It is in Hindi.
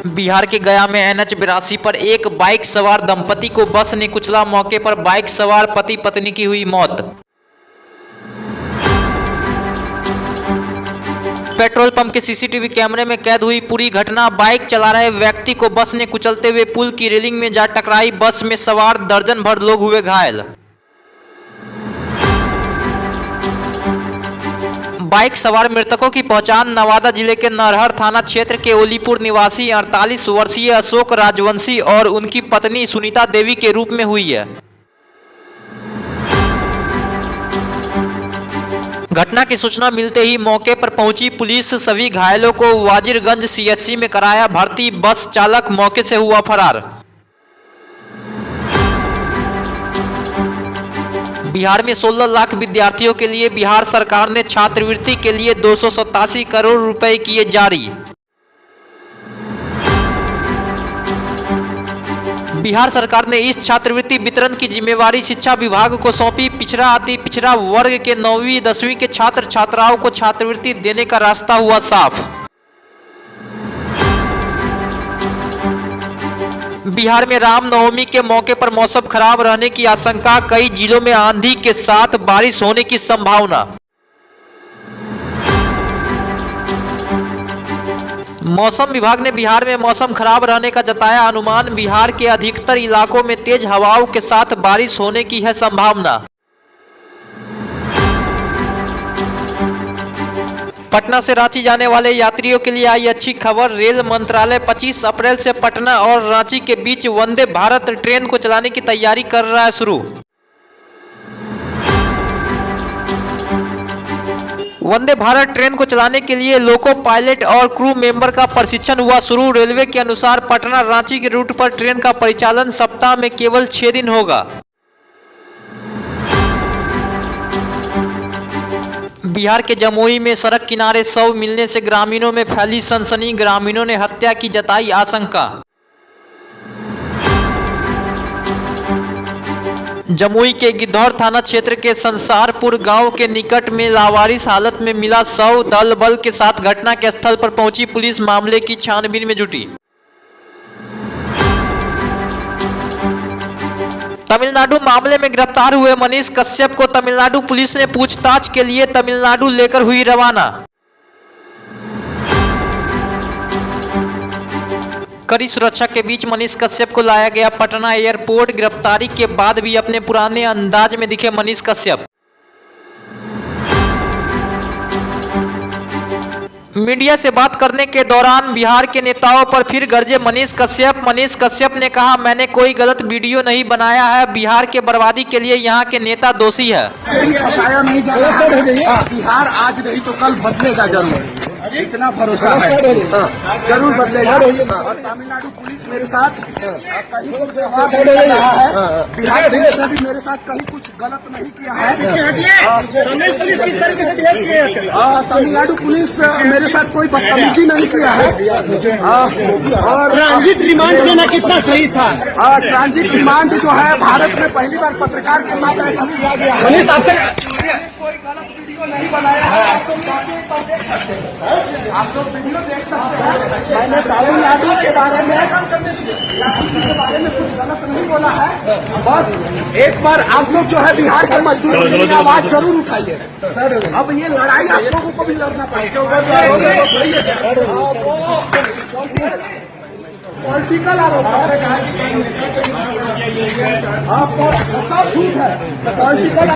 बिहार के गया में NH-82 पर एक बाइक सवार दंपति को बस ने कुचला। मौके पर बाइक सवार पति पत्नी की हुई मौत। पेट्रोल पंप के सीसीटीवी कैमरे में कैद हुई पूरी घटना। बाइक चला रहे व्यक्ति को बस ने कुचलते हुए पुल की रेलिंग में जा टकराई। बस में सवार दर्जन भर लोग हुए घायल। बाइक सवार मृतकों की पहचान नवादा जिले के नरहर थाना क्षेत्र के ओलीपुर निवासी 48 वर्षीय अशोक राजवंशी और उनकी पत्नी सुनीता देवी के रूप में हुई है। घटना की सूचना मिलते ही मौके पर पहुंची पुलिस सभी घायलों को वाजिरगंज CHC में कराया भर्ती। बस चालक मौके से हुआ फरार। बिहार में 16 लाख विद्यार्थियों के लिए बिहार सरकार ने छात्रवृत्ति के लिए 287 करोड़ रुपए किए जारी। बिहार सरकार ने इस छात्रवृत्ति वितरण की जिम्मेवारी शिक्षा विभाग को सौंपी। पिछड़ा अति पिछड़ा वर्ग के 9वीं 10वीं के छात्र छात्राओं को छात्रवृत्ति देने का रास्ता हुआ साफ। बिहार में रामनवमी के मौके पर मौसम खराब रहने की आशंका। कई जिलों में आंधी के साथ बारिश होने की संभावना। मौसम विभाग ने बिहार में मौसम खराब रहने का जताया अनुमान। बिहार के अधिकतर इलाकों में तेज हवाओं के साथ बारिश होने की है संभावना। पटना से रांची जाने वाले यात्रियों के लिए आई अच्छी खबर। रेल मंत्रालय 25 अप्रैल से पटना और रांची के बीच वंदे भारत ट्रेन को चलाने की तैयारी कर रहा है शुरू। वंदे भारत ट्रेन को चलाने के लिए लोको पायलट और क्रू मेंबर का प्रशिक्षण हुआ शुरू। रेलवे के अनुसार पटना रांची के रूट पर ट्रेन का परिचालन सप्ताह में केवल 6 दिन होगा। बिहार के जमुई में सड़क किनारे शव मिलने से ग्रामीणों में फैली सनसनी। ग्रामीणों ने हत्या की जताई आशंका। जमुई के गिद्धौर थाना क्षेत्र के संसारपुर गांव के निकट में लावारिस हालत में मिला शव। दल बल के साथ घटना के स्थल पर पहुंची पुलिस मामले की छानबीन में जुटी। तमिलनाडु मामले में गिरफ्तार हुए मनीष कश्यप को तमिलनाडु पुलिस ने पूछताछ के लिए तमिलनाडु लेकर हुई रवाना। कड़ी सुरक्षा के बीच मनीष कश्यप को लाया गया पटना एयरपोर्ट। गिरफ्तारी के बाद भी अपने पुराने अंदाज में दिखे मनीष कश्यप। मीडिया से बात करने के दौरान बिहार के नेताओं पर फिर गरजे मनीष कश्यप। मनीष कश्यप ने कहा, मैंने कोई गलत वीडियो नहीं बनाया है। बिहार के बर्बादी के लिए यहाँ के नेता दोषी है। बिहार आज नहीं तो कल बदलेगा जरूर, इतना भरोसा है। जरूर बदलेगा। और तमिलनाडु पुलिस मेरे साथ कहीं कुछ बिहार पुलिस ने भी मेरे साथ कहीं कुछ गलत नहीं किया है। तमिलनाडु पुलिस मेरे साथ कोई बदतमीजी नहीं किया है। और ट्रांजिट रिमांड देना कितना सही था? ट्रांजिट रिमांड जो है भारत में पहली बार पत्रकार के साथ ऐसा किया गया है। कोई गलत वीडियो नहीं बनाया है। आप लोग देख सकते हैं, आप लोग वीडियो देख सकते हैं। मैंने तमिलनाडु के बारे में कुछ गलत नहीं बोला है। बस एक बार आप लोग जो है बिहार के मजदूरों की आवाज जरूर उठाइए। अब ये लड़ाई आप लोगों को भी लड़ना पड़ेगा। पॉलिटिकल आरोप सब झूठ है। पॉलिटिकल